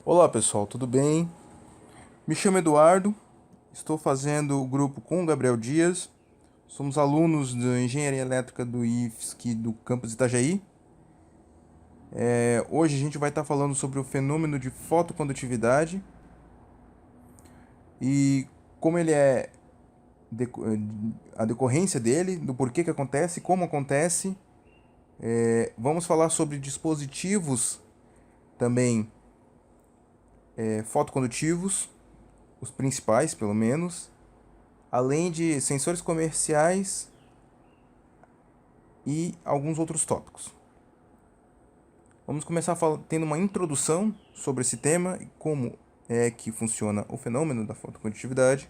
Olá pessoal, tudo bem? Me chamo Eduardo, estou fazendo o grupo com o Gabriel Dias, somos alunos da Engenharia Elétrica do IFSC do campus Itajaí. Hoje a gente vai estar falando sobre o fenômeno de fotocondutividade e como ele é deco- a decorrência dele, do porquê que acontece, como acontece. Vamos falar sobre dispositivos também fotocondutivos, os principais pelo menos, além de sensores comerciais e alguns outros tópicos. Vamos começar tendo uma introdução sobre esse tema e como é que funciona o fenômeno da fotocondutividade.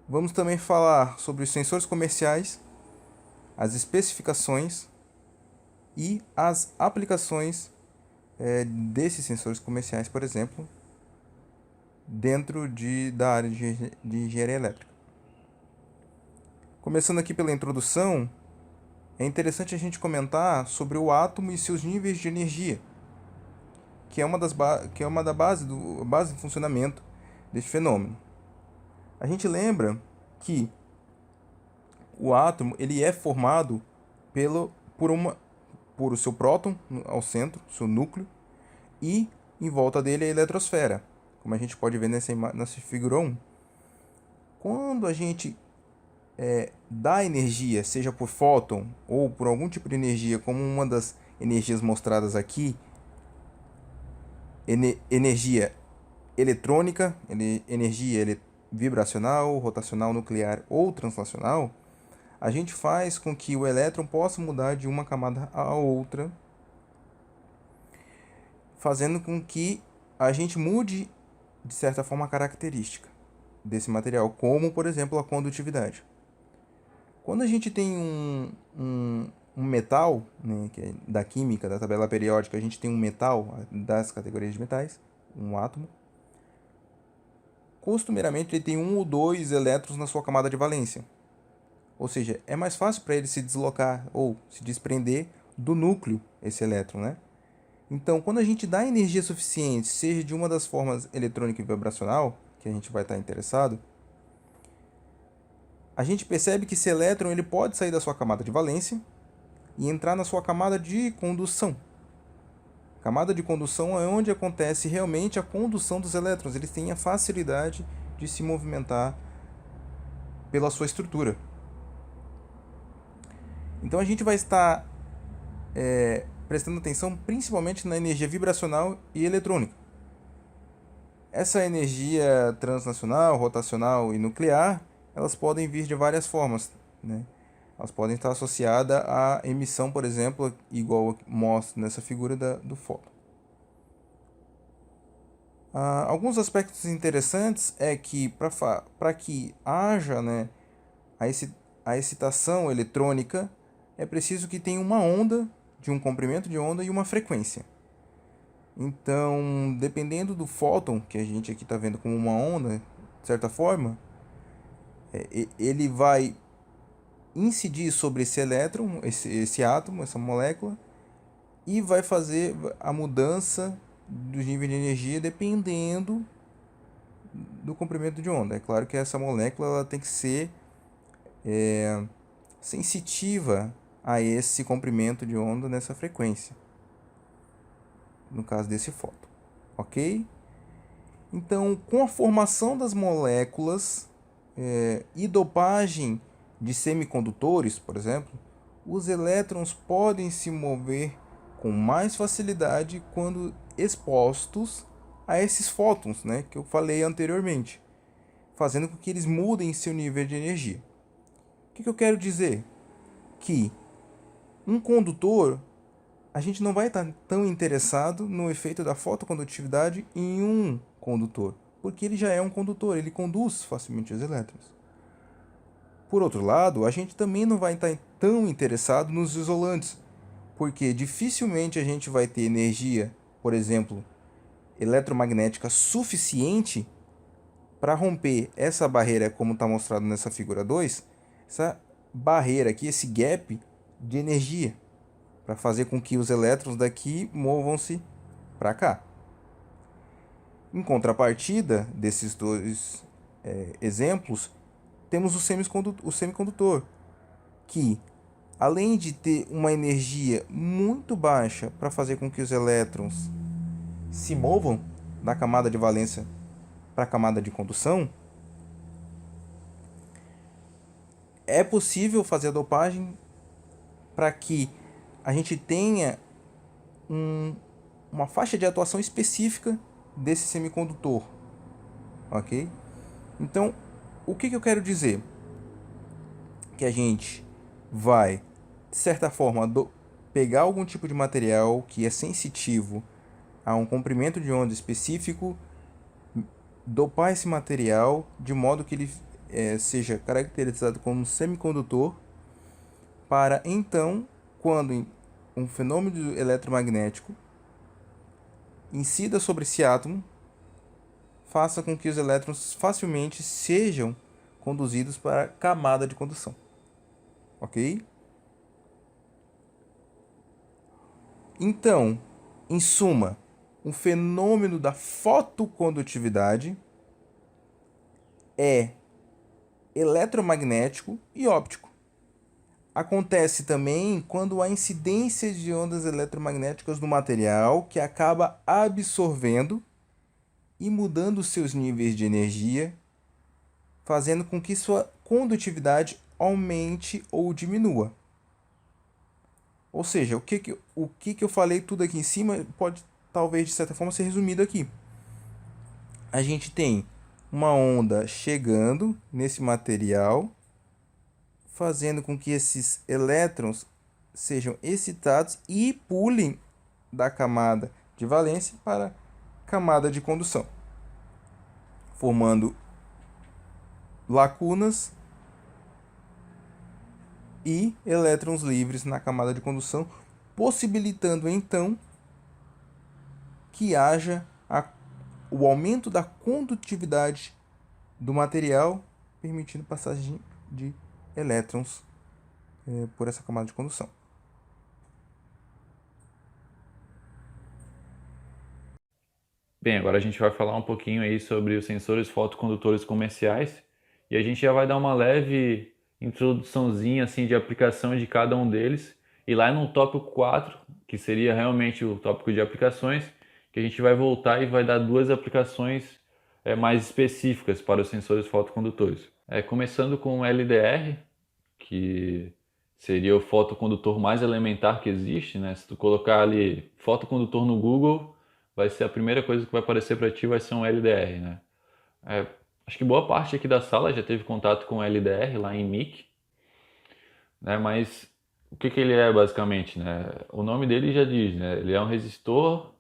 Vamos também falar sobre os sensores comerciais, as especificações e as aplicações desses sensores comerciais, por exemplo, dentro da área de engenharia elétrica. Começando aqui pela introdução, é interessante a gente comentar sobre o átomo e seus níveis de energia, que é uma da base do funcionamento deste fenômeno. A gente lembra que o átomo ele é formado pelo, por, uma, por o seu próton ao centro, seu núcleo, e em volta dele a eletrosfera, como a gente pode ver nessa figura 1. Quando a gente dá energia, seja por fóton ou por algum tipo de energia, como uma das energias mostradas aqui, energia eletrônica, energia vibracional, rotacional, nuclear ou translacional, a gente faz com que o elétron possa mudar de uma camada a outra, fazendo com que a gente mude, de certa forma, a característica desse material, como, por exemplo, a condutividade. Quando a gente tem um metal, né, que é da química, da tabela periódica, a gente tem um metal das categorias de metais, um átomo. Costumeiramente ele tem um ou dois elétrons na sua camada de valência. Ou seja, é mais fácil para ele se deslocar ou se desprender do núcleo esse elétron, né? Então, quando a gente dá energia suficiente, seja de uma das formas eletrônica e vibracional, que a gente vai estar interessado, a gente percebe que esse elétron ele pode sair da sua camada de valência e entrar na sua camada de condução. A camada de condução é onde acontece realmente a condução dos elétrons. Eles têm a facilidade de se movimentar pela sua estrutura. Então a gente vai estar prestando atenção principalmente na energia vibracional e eletrônica. Essa energia transnacional, rotacional e nuclear, elas podem vir de várias formas, né? Elas podem estar associadas à emissão, por exemplo, igual mostra nessa figura do fóton. Alguns aspectos interessantes é que para que haja, né, a excitação eletrônica, é preciso que tenha uma onda, de um comprimento de onda e uma frequência. Então, dependendo do fóton, que a gente aqui está vendo como uma onda, de certa forma, ele vai incidir sobre esse elétron, esse átomo, essa molécula, e vai fazer a mudança dos níveis de energia dependendo do comprimento de onda. É claro que essa molécula ela tem que ser sensitiva a esse comprimento de onda nessa frequência, no caso desse fóton, ok? Então, com a formação das moléculas e dopagem de semicondutores, por exemplo, os elétrons podem se mover com mais facilidade quando expostos a esses fótons, né, que eu falei anteriormente, fazendo com que eles mudem seu nível de energia. O que eu quero dizer? Que um condutor, a gente não vai estar tão interessado no efeito da fotocondutividade em um condutor, porque ele já é um condutor, ele conduz facilmente os elétrons. Por outro lado, a gente também não vai estar tão interessado nos isolantes, porque dificilmente a gente vai ter energia, por exemplo, eletromagnética suficiente para romper essa barreira, como está mostrado nessa figura 2, essa barreira aqui, esse gap de energia, para fazer com que os elétrons daqui movam-se para cá. Em contrapartida desses dois exemplos, temos o semicondutor, que, além de ter uma energia muito baixa para fazer com que os elétrons se movam da camada de valência para a camada de condução, é possível fazer a dopagem para que a gente tenha uma faixa de atuação específica desse semicondutor, ok? Então, o que eu quero dizer? Que a gente vai, de certa forma, pegar algum tipo de material que é sensitivo a um comprimento de onda específico, dopar esse material de modo que ele seja caracterizado como um semicondutor, para então, quando um fenômeno eletromagnético incida sobre esse átomo, faça com que os elétrons facilmente sejam conduzidos para a camada de condução. Ok? Então, em suma, o fenômeno da fotocondutividade é eletromagnético e óptico. Acontece também quando há incidência de ondas eletromagnéticas no material que acaba absorvendo e mudando seus níveis de energia, fazendo com que sua condutividade aumente ou diminua. Ou seja, o que eu falei tudo aqui em cima pode talvez de certa forma ser resumido aqui. A gente tem uma onda chegando nesse material, fazendo com que esses elétrons sejam excitados e pulem da camada de valência para a camada de condução, formando lacunas e elétrons livres na camada de condução, possibilitando então que haja o aumento da condutividade do material, permitindo passagem de elétrons por essa camada de condução. Bem, agora a gente vai falar um pouquinho aí sobre os sensores fotocondutores comerciais e a gente já vai dar uma leve introduçãozinha assim de aplicação de cada um deles. E lá no tópico 4, que seria realmente o tópico de aplicações, que a gente vai voltar e vai dar duas aplicações mais específicas para os sensores fotocondutores. Começando com o LDR, que seria o fotocondutor mais elementar que existe, né? Se tu colocar ali fotocondutor no Google, vai ser a primeira coisa que vai aparecer para ti, vai ser um LDR, né? Acho que boa parte aqui da sala já teve contato com o LDR lá em MIC, né? Mas o que que ele é basicamente, né? O nome dele já diz, né? Ele é um resistor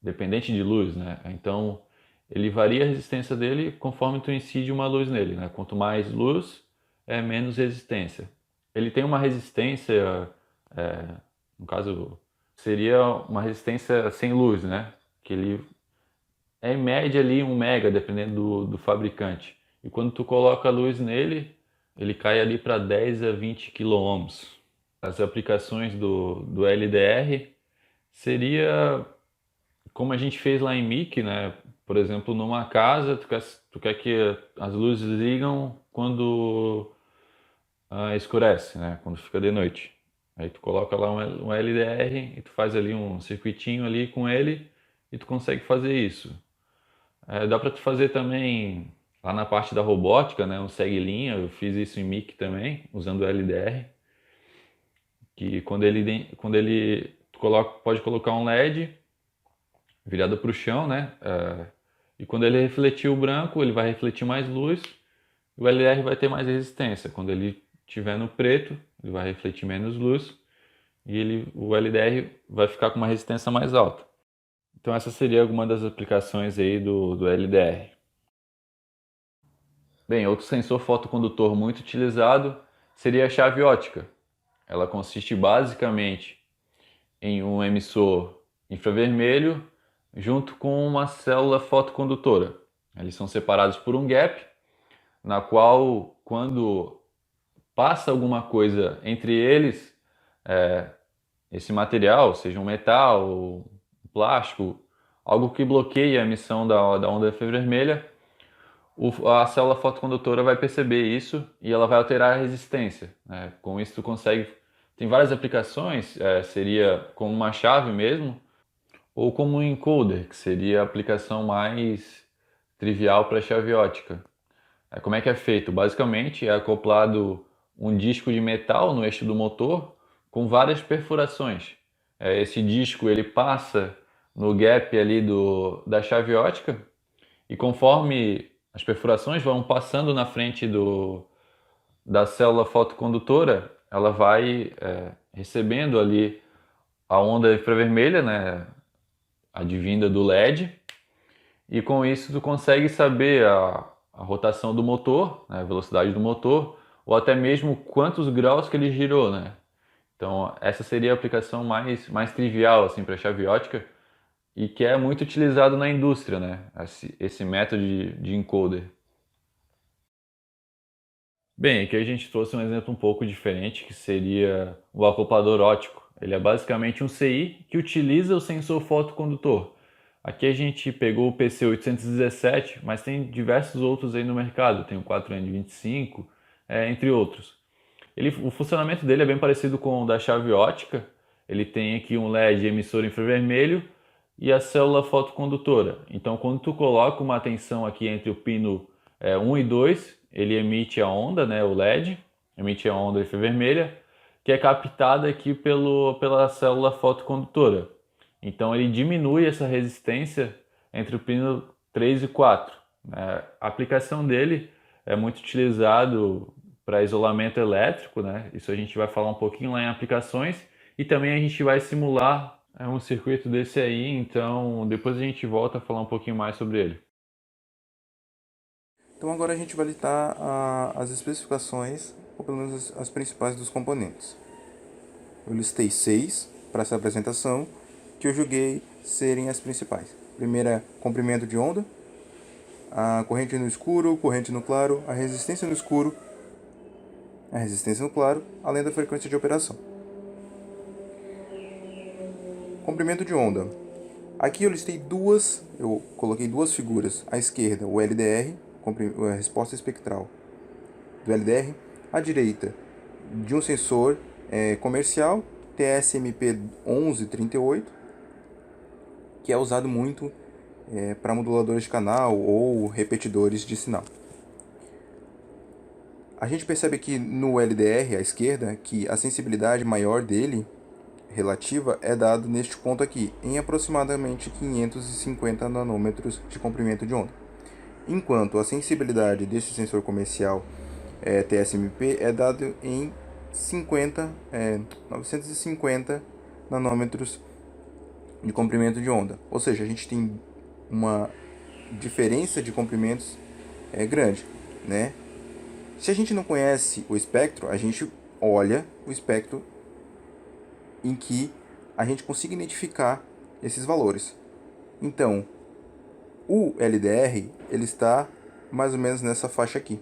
dependente de luz, né? Então ele varia a resistência dele conforme tu incide uma luz nele, né? Quanto mais luz, menos resistência. Ele tem uma resistência, no caso, seria uma resistência sem luz, né? Que ele é em média ali 1 mega, dependendo do fabricante. E quando tu coloca a luz nele, ele cai ali para 10 a 20 quiloohms. As aplicações do LDR seria como a gente fez lá em MIC, né? Por exemplo, numa casa, tu quer que as luzes ligam quando escurece, né? Quando fica de noite. Aí tu coloca lá um LDR e tu faz ali um circuitinho ali com ele e tu consegue fazer isso. Dá para tu fazer também lá na parte da robótica, né? Um segue-linha, eu fiz isso em MIC também, usando o LDR. Que quando ele tu pode colocar um LED virado para o chão, né? E quando ele refletir o branco, ele vai refletir mais luz e o LDR vai ter mais resistência. Quando ele estiver no preto, ele vai refletir menos luz e o LDR vai ficar com uma resistência mais alta. Então essa seria alguma das aplicações aí do LDR. Bem, outro sensor fotocondutor muito utilizado seria a chave ótica. Ela consiste basicamente em um emissor infravermelho junto com uma célula fotocondutora. Eles são separados por um gap, na qual, quando passa alguma coisa entre eles, esse material, seja um metal, um plástico, algo que bloqueia a emissão da onda infravermelha, a célula fotocondutora vai perceber isso e ela vai alterar a resistência, né? Com isso tu consegue, tem várias aplicações, seria como uma chave mesmo, ou como um encoder, que seria a aplicação mais trivial para chave ótica. Como é que é feito? Basicamente é acoplado um disco de metal no eixo do motor com várias perfurações. Esse disco ele passa no gap ali da chave ótica e conforme as perfurações vão passando na frente da célula fotocondutora, ela vai recebendo ali a onda infravermelha, né, advinda do LED, e com isso tu consegue saber a rotação do motor, né, a velocidade do motor, ou até mesmo quantos graus que ele girou, né? Então essa seria a aplicação mais trivial assim para chave ótica e que é muito utilizado na indústria, né? Esse método de encoder. Bem, aqui a gente trouxe um exemplo um pouco diferente, que seria o acoplador óptico. Ele é basicamente um CI que utiliza o sensor fotocondutor. Aqui a gente pegou o PC817, mas tem diversos outros aí no mercado, tem o 4N25, entre outros. O funcionamento dele é bem parecido com o da chave ótica. Ele tem aqui um LED emissor infravermelho e a célula fotocondutora. Então, quando tu coloca uma tensão aqui entre o pino 1 e 2, ele emite a onda, né, o LED, emite a onda infravermelha, que é captada aqui pela célula fotocondutora. Então, ele diminui essa resistência entre o pino 3 e 4. A aplicação dele é muito utilizado para isolamento elétrico, né? Isso a gente vai falar um pouquinho lá em aplicações e também a gente vai simular um circuito desse aí, então depois a gente volta a falar um pouquinho mais sobre ele. Então agora a gente vai listar as especificações, ou pelo menos as principais dos componentes. Eu listei 6 para essa apresentação, que eu julguei serem as principais. Primeira, comprimento de onda, a corrente no escuro, corrente no claro, a resistência no escuro, a resistência no claro, além da frequência de operação. Comprimento de onda. Aqui eu listei eu coloquei duas figuras. À esquerda, o LDR, a resposta espectral do LDR. À direita, de um sensor comercial, TSMP 1138, que é usado muito para moduladores de canal ou repetidores de sinal. A gente percebe aqui no LDR, à esquerda, que a sensibilidade maior dele, relativa, é dada neste ponto aqui, em aproximadamente 550 nanômetros de comprimento de onda. Enquanto a sensibilidade deste sensor comercial TSMP é dado em 950 nanômetros de comprimento de onda. Ou seja, a gente tem uma diferença de comprimentos grande, né? Se a gente não conhece o espectro, a gente olha o espectro em que a gente consiga identificar esses valores. Então, o LDR ele está mais ou menos nessa faixa aqui,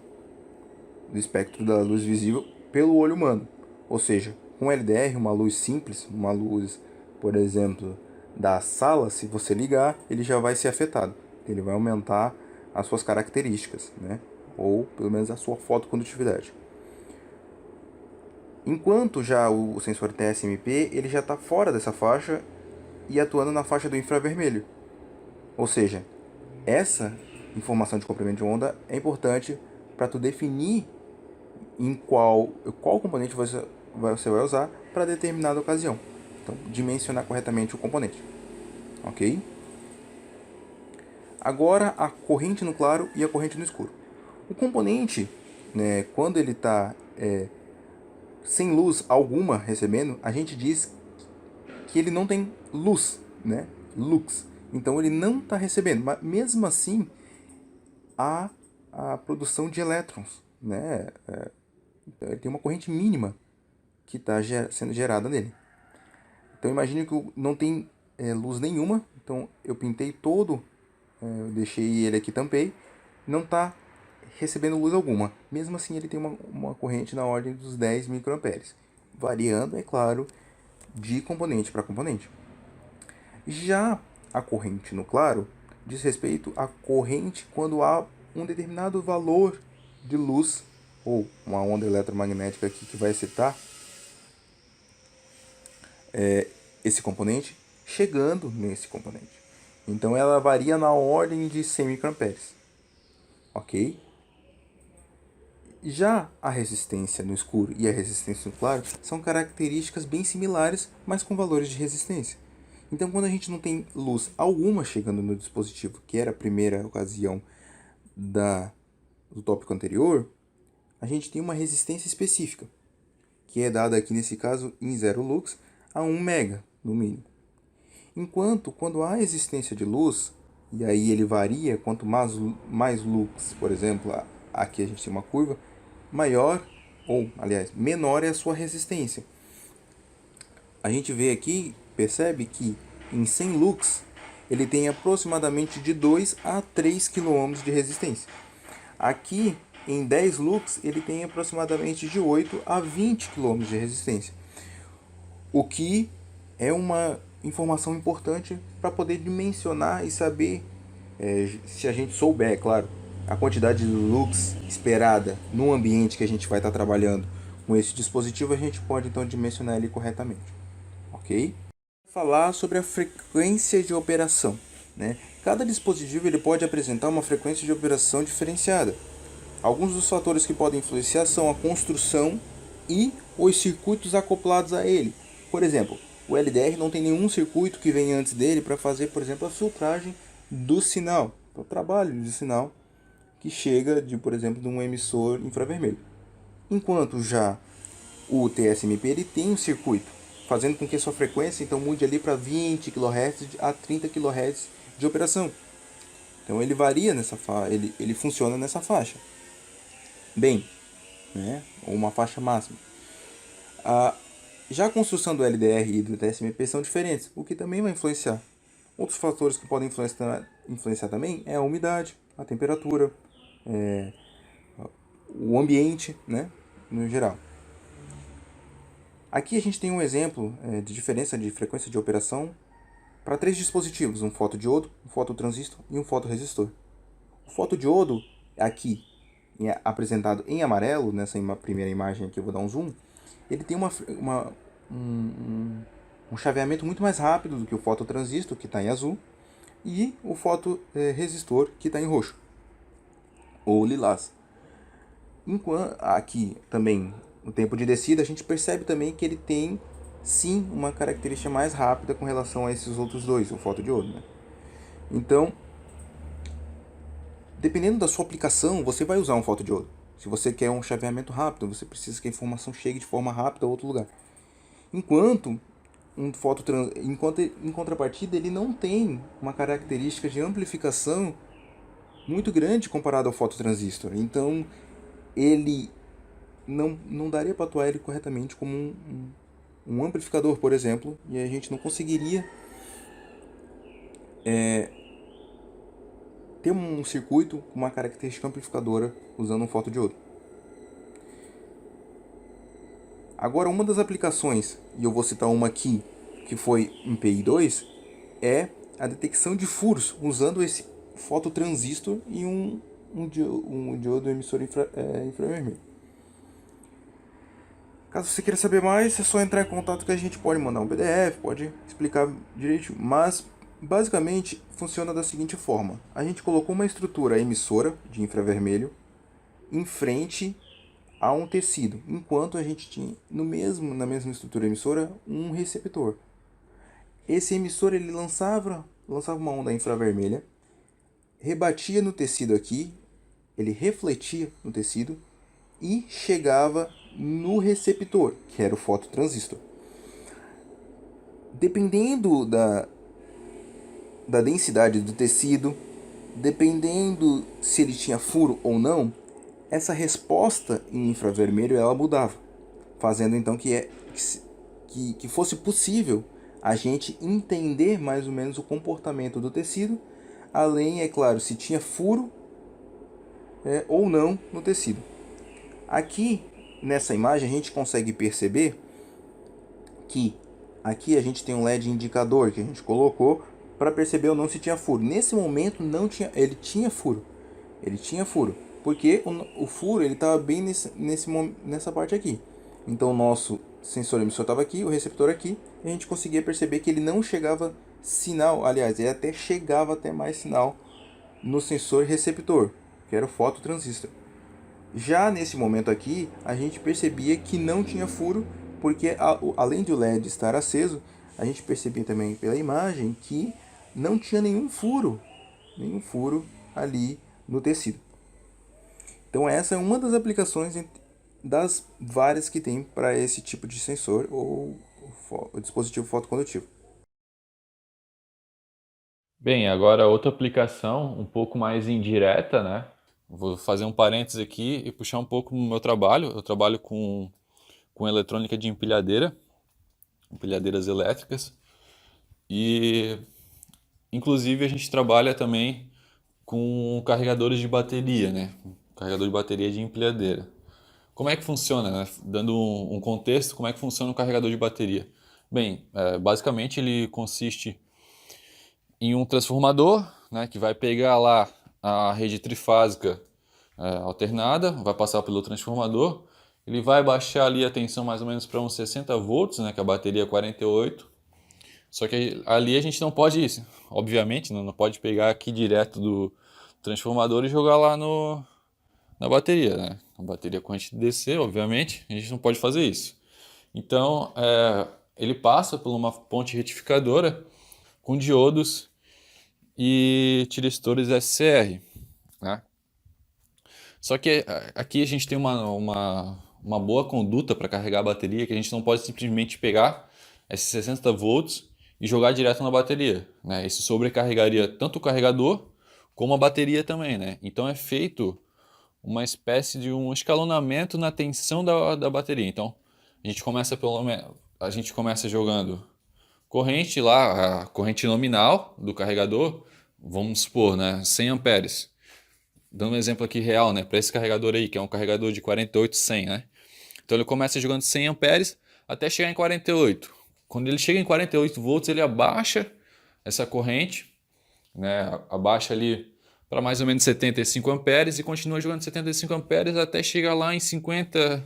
do espectro da luz visível pelo olho humano. Ou seja, com LDR, uma luz simples, uma luz, por exemplo, da sala, se você ligar, ele já vai ser afetado. Ele vai aumentar as suas características, né? Ou pelo menos a sua fotocondutividade. Enquanto já o sensor TSMP ele já está fora dessa faixa e atuando na faixa do infravermelho. Ou seja, essa informação de comprimento de onda é importante para tu definir em qual componente você vai usar para determinada ocasião. Então, dimensionar corretamente o componente. Ok? Agora, a corrente no claro e a corrente no escuro. O componente, né, quando ele está sem luz alguma recebendo, a gente diz que ele não tem luz, né? Lux. Então ele não está recebendo, mas mesmo assim há a produção de elétrons, né? Então ele tem uma corrente mínima que está sendo gerada nele. Então imagine que não tem luz nenhuma, então eu pintei todo, eu deixei ele aqui, tampei, não está recebendo luz alguma. Mesmo assim ele tem uma corrente na ordem dos 10 microamperes, variando, é claro, de componente para componente. Já A corrente no claro diz respeito à corrente quando há um determinado valor de luz, ou uma onda eletromagnética aqui que vai excitar esse componente, chegando nesse componente. Então ela varia na ordem de 100 microamperes. Ok? Já a resistência no escuro e a resistência no claro são características bem similares, mas com valores de resistência. Então, quando a gente não tem luz alguma chegando no dispositivo, que era a primeira ocasião do tópico anterior, a gente tem uma resistência específica, que é dada aqui nesse caso em 0 lux a 1 mega, no mínimo. Enquanto, quando há existência de luz, e aí ele varia, quanto mais lux, por exemplo, aqui a gente tem uma curva, maior, ou aliás, menor é a sua resistência. A gente vê aqui, percebe que em 100 lux ele tem aproximadamente de 2 a 3 km de resistência. Aqui em 10 lux ele tem aproximadamente de 8 a 20 km de resistência. O que é uma informação importante para poder dimensionar e saber, se a gente souber, é claro, a quantidade de lux esperada no ambiente que a gente vai estar trabalhando com esse dispositivo, a gente pode então dimensionar ele corretamente. Ok? Falar sobre a frequência de operação. Né? Cada dispositivo ele pode apresentar uma frequência de operação diferenciada. Alguns dos fatores que podem influenciar são a construção e os circuitos acoplados a ele. Por exemplo, o LDR não tem nenhum circuito que venha antes dele para fazer, por exemplo, a filtragem do sinal, o trabalho de sinal que chega, por exemplo, de um emissor infravermelho. Enquanto já o TSMP ele tem um circuito, fazendo com que a sua frequência então mude ali para 20 kHz a 30 kHz de operação. Então ele varia nessa ele funciona nessa faixa. Bem, né? Ou uma faixa máxima. Já a construção do LDR e do TSMP são diferentes, o que também vai influenciar. Outros fatores que podem influenciar também é a umidade, a temperatura, o ambiente, né? No geral. Aqui a gente tem um exemplo de diferença de frequência de operação para 3 dispositivos, um fotodiodo, um fototransistor e um fotoresistor. O fotodiodo, aqui apresentado em amarelo, nessa primeira imagem aqui eu vou dar um zoom, ele tem um chaveamento muito mais rápido do que o fototransistor, que está em azul, e o fotoresistor, que está em roxo, ou lilás. Enquanto aqui também no tempo de descida, a gente percebe também que ele tem sim uma característica mais rápida com relação a esses outros dois, o fotodiodo. Né? Então, dependendo da sua aplicação, você vai usar um fotodiodo. Se você quer um chaveamento rápido, você precisa que a informação chegue de forma rápida a outro lugar. Enquanto em contrapartida ele não tem uma característica de amplificação muito grande comparado ao fototransistor. Então ele não daria para atuar ele corretamente como um amplificador, por exemplo, e a gente não conseguiria ter um circuito com uma característica amplificadora usando um fotodiodo. Agora, uma das aplicações, e eu vou citar uma aqui, que foi em PI2, é a detecção de furos usando esse fototransistor e um diodo emissor infravermelho. Caso você queira saber mais, é só entrar em contato que a gente pode mandar um PDF, pode explicar direito, mas basicamente funciona da seguinte forma. A gente colocou uma estrutura emissora de infravermelho em frente a um tecido, enquanto a gente tinha na mesma estrutura emissora um receptor. Esse emissor ele lançava uma onda infravermelha, rebatia no tecido aqui, ele refletia no tecido e chegava no receptor, que era o fototransistor. Dependendo da densidade do tecido, dependendo se ele tinha furo ou não, essa resposta em infravermelho ela mudava, fazendo então que fosse possível a gente entender mais ou menos o comportamento do tecido, além, é claro, se tinha furo ou não no tecido. Aqui nessa imagem a gente consegue perceber que aqui a gente tem um LED indicador que a gente colocou para perceber ou não se tinha furo. Nesse momento não tinha, ele tinha furo. Ele tinha furo, porque o furo ele estava bem nessa parte aqui. Então o nosso sensor emissor estava aqui, o receptor aqui, e a gente conseguia perceber que ele não chegava sinal, aliás, ele até chegava até mais sinal no sensor receptor, que era o fototransistor. Já nesse momento aqui, a gente percebia que não tinha furo, porque além de o LED estar aceso, a gente percebia também pela imagem que não tinha nenhum furo ali no tecido. Então essa é uma das aplicações das várias que tem para esse tipo de sensor ou o dispositivo fotocondutivo. Bem, agora outra aplicação um pouco mais indireta, né? Vou fazer um parênteses aqui e puxar um pouco no meu trabalho. Eu trabalho com eletrônica de empilhadeira, empilhadeiras elétricas, e inclusive a gente trabalha também com carregadores de bateria, né? Carregador de bateria de empilhadeira. Como é que funciona, né? Dando um contexto, como é que funciona o carregador de bateria? Bem, basicamente ele consiste em um transformador, né, que vai pegar lá a rede trifásica alternada, vai passar pelo transformador, ele vai baixar ali a tensão mais ou menos para uns 60 volts, né, que a bateria é 48. Só que ali a gente não pode, obviamente, não pode pegar aqui direto do transformador e jogar lá na bateria, né? A bateria corrente DC, obviamente, a gente não pode fazer isso. Então, ele passa por uma ponte retificadora com diodos e tiristores SCR, né? Só que aqui a gente tem uma boa conduta para carregar a bateria, que a gente não pode simplesmente pegar esses 60 volts e jogar direto na bateria, né? Isso sobrecarregaria tanto o carregador como a bateria também, né? Então é feito uma espécie de um escalonamento na tensão da bateria. Então a gente começa jogando corrente lá, a corrente nominal do carregador, vamos supor, né, 100 amperes. Dando um exemplo aqui real, né, para esse carregador aí, que é um carregador de 48-100, né? Então ele começa jogando 100 amperes até chegar em 48. Quando ele chega em 48 volts, ele abaixa essa corrente, né, abaixa ali para mais ou menos 75 amperes e continua jogando 75 amperes até chegar lá em 50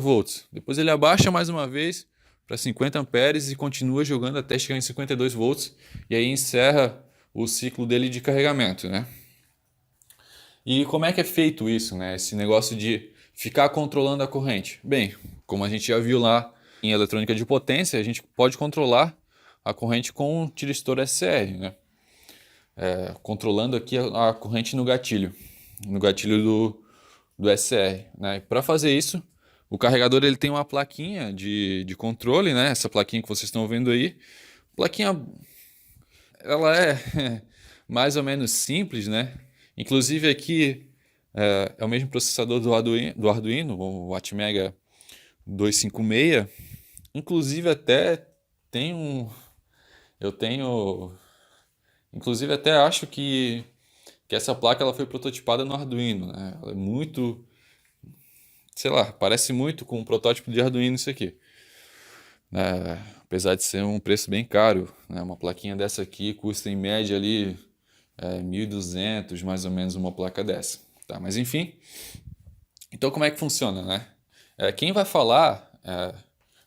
volts. Depois ele abaixa mais uma vez para 50 amperes e continua jogando até chegar em 52 volts e aí encerra o ciclo dele de carregamento, né? E como é que é feito isso, né? Esse negócio de ficar controlando a corrente. Bem, como a gente já viu lá em eletrônica de potência, a gente pode controlar a corrente com um tiristor SCR, né? Controlando aqui a corrente no gatilho do SCR, né? Para fazer isso, o carregador ele tem uma plaquinha de controle, né? Essa plaquinha que vocês estão vendo aí. Plaquinha, ela é mais ou menos simples, né? Inclusive aqui é o mesmo processador do Arduino, o Atmega 256. Inclusive até tem um... Eu tenho... Inclusive até acho que essa placa ela foi prototipada no Arduino, né? Ela é muito... Sei lá, parece muito com um protótipo de Arduino isso aqui. Apesar de ser um preço bem caro, né? Uma plaquinha dessa aqui custa em média ali 1.200 mais ou menos uma placa dessa, tá? Mas enfim, então como é que funciona, né? Quem vai falar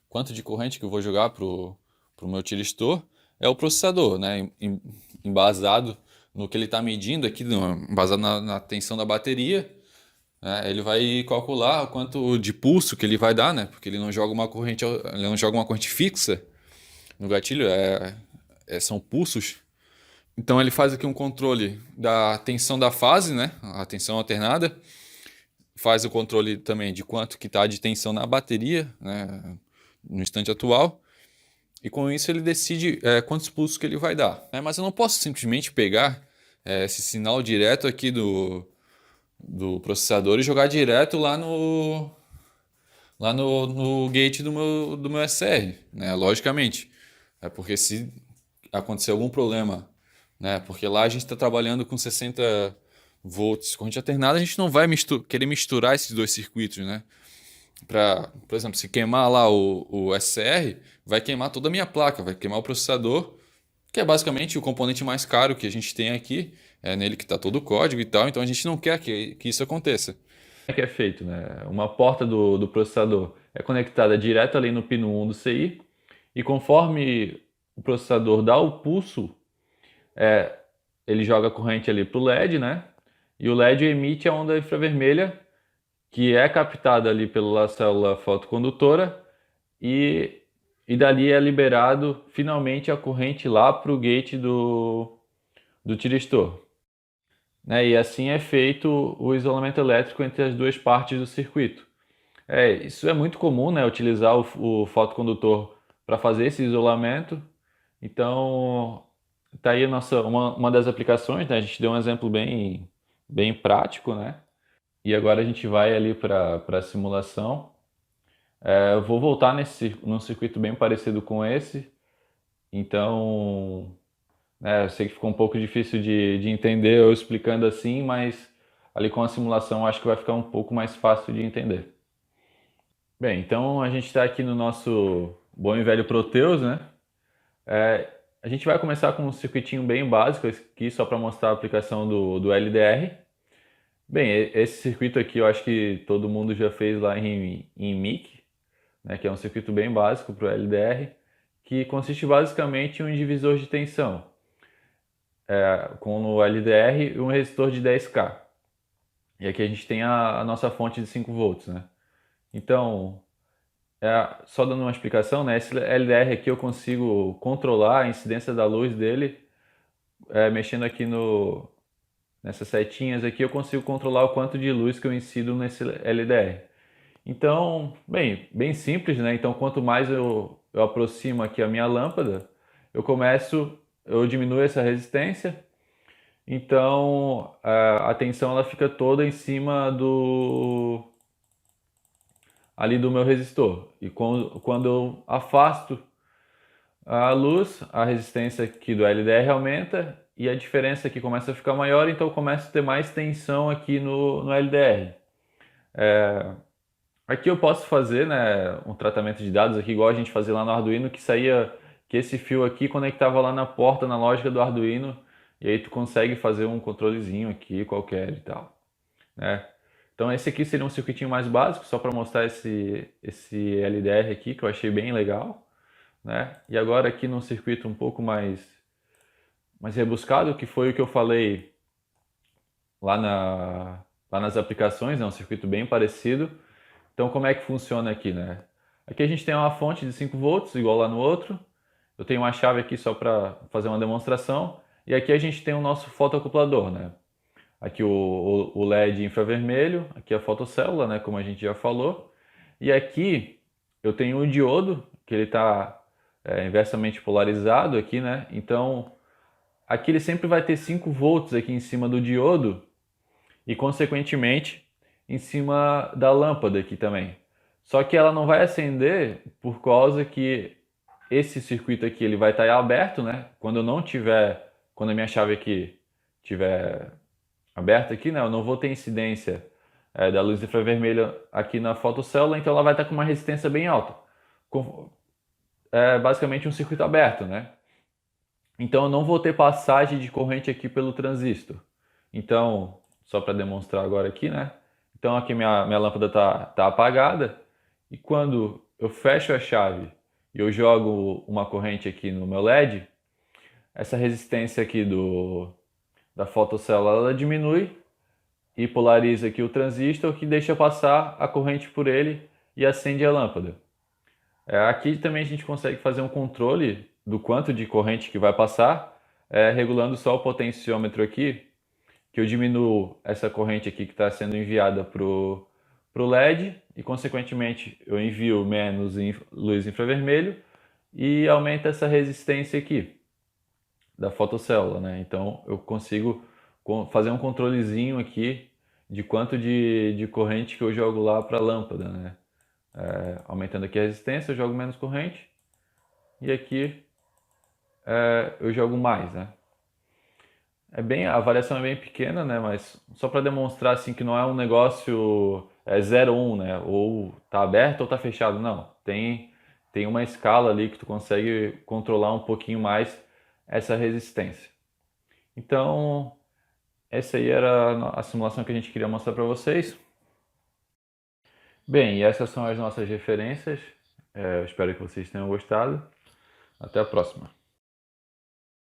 quanto de corrente que eu vou jogar pro meu tiristor é o processador, né? Embasado no que ele está medindo aqui, embasado na tensão da bateria, né? Ele vai calcular o quanto de pulso que ele vai dar, né? Porque ele não joga uma corrente fixa no gatilho, são pulsos. Então ele faz aqui um controle da tensão da fase, né? A tensão alternada. Faz o controle também de quanto que está de tensão na bateria, né? No instante atual. E com isso ele decide quantos pulsos que ele vai dar. Mas eu não posso simplesmente pegar esse sinal direto aqui do processador e jogar direto lá no gate do meu SR, né? Logicamente. Porque se acontecer algum problema, né? Porque lá a gente está trabalhando com 60 volts corrente alternada, a gente não vai querer misturar esses dois circuitos, né? Por exemplo, se queimar lá o SCR, vai queimar toda a minha placa, vai queimar o processador, que é basicamente o componente mais caro que a gente tem aqui, é nele que está todo o código e tal, então a gente não quer que isso aconteça. É que é feito, né? Uma porta do processador é conectada direto ali no pino 1 do CI, e conforme o processador dá o pulso, ele joga a corrente ali para o LED, né? E o LED emite a onda infravermelha, que é captada ali pela célula fotocondutora, e, e dali é liberado finalmente a corrente lá para o gate do tiristor. Né? E assim é feito o isolamento elétrico entre as duas partes do circuito. Isso é muito comum, né? Utilizar o fotocondutor para fazer esse isolamento. Então, tá aí uma das aplicações, né? A gente deu um exemplo bem prático, né? E agora a gente vai ali para a simulação. Eu vou voltar num circuito bem parecido com esse. Então, eu sei que ficou um pouco difícil de entender eu explicando assim, mas ali com a simulação acho que vai ficar um pouco mais fácil de entender. Bem, então a gente está aqui no nosso bom e velho Proteus, né? A gente vai começar com um circuitinho bem básico aqui, só para mostrar a aplicação do LDR. Bem, esse circuito aqui eu acho que todo mundo já fez lá em MIC, né, que é um circuito bem básico para o LDR, que consiste basicamente em um divisor de tensão, com o LDR e um resistor de 10K. E aqui a gente tem a nossa fonte de 5 volts, né? Então, só dando uma explicação, né? Esse LDR aqui eu consigo controlar a incidência da luz dele, mexendo aqui nessas setinhas aqui, eu consigo controlar o quanto de luz que eu incido nesse LDR. Então, bem simples, né? Então, quanto mais eu aproximo aqui a minha lâmpada, eu diminuo essa resistência. Então, a tensão ela fica toda em cima ali do meu resistor. E quando eu afasto a luz, a resistência aqui do LDR aumenta e a diferença aqui começa a ficar maior, então eu começo a ter mais tensão aqui no LDR. Aqui eu posso fazer, né, um tratamento de dados aqui igual a gente fazia lá no Arduino, que esse fio aqui conectava lá na porta, na lógica do Arduino, e aí tu consegue fazer um controlezinho aqui qualquer e tal, né? Então esse aqui seria um circuitinho mais básico, só para mostrar esse LDR aqui, que eu achei bem legal, né? E agora aqui num circuito um pouco mais rebuscado, que foi o que eu falei lá nas aplicações, né? Um circuito bem parecido. Então como é que funciona aqui, né? Aqui a gente tem uma fonte de 5 volts, igual lá no outro. Eu tenho uma chave aqui só para fazer uma demonstração. E aqui a gente tem o nosso fotoacoplador, né? Aqui o LED infravermelho, aqui a fotocélula, né? Como a gente já falou. E aqui eu tenho o diodo, que ele está inversamente polarizado aqui, né? Então aqui ele sempre vai ter 5 volts aqui em cima do diodo e consequentemente em cima da lâmpada aqui também. Só que ela não vai acender por causa que esse circuito aqui ele vai estar aberto, né? Quando a minha chave aqui tiver aberta aqui, né? Eu não vou ter incidência da luz infravermelha aqui na fotocélula, então ela vai estar com uma resistência bem alta. É basicamente um circuito aberto, né? Então eu não vou ter passagem de corrente aqui pelo transistor. Então, só para demonstrar agora aqui, né? Então aqui minha lâmpada tá apagada, e quando eu fecho a chave e eu jogo uma corrente aqui no meu LED, essa resistência aqui da fotocélula ela diminui e polariza aqui o transistor, que deixa passar a corrente por ele e acende a lâmpada. Aqui também a gente consegue fazer um controle do quanto de corrente que vai passar, regulando só o potenciômetro aqui, que eu diminuo essa corrente aqui que está sendo enviada para o LED e, consequentemente, eu envio menos luz infravermelho e aumenta essa resistência aqui da fotocélula, né? Então eu consigo fazer um controlezinho aqui de quanto de corrente que eu jogo lá para a lâmpada, né? Aumentando aqui a resistência, eu jogo menos corrente e aqui eu jogo mais, né? A variação é bem pequena, né? Mas só para demonstrar assim que não é um negócio 0-1, né? Ou tá aberto ou tá fechado, não. Tem uma escala ali que tu consegue controlar um pouquinho mais essa resistência. Então, essa aí era a simulação que a gente queria mostrar para vocês. Bem, e essas são as nossas referências. Eu espero que vocês tenham gostado. Até a próxima.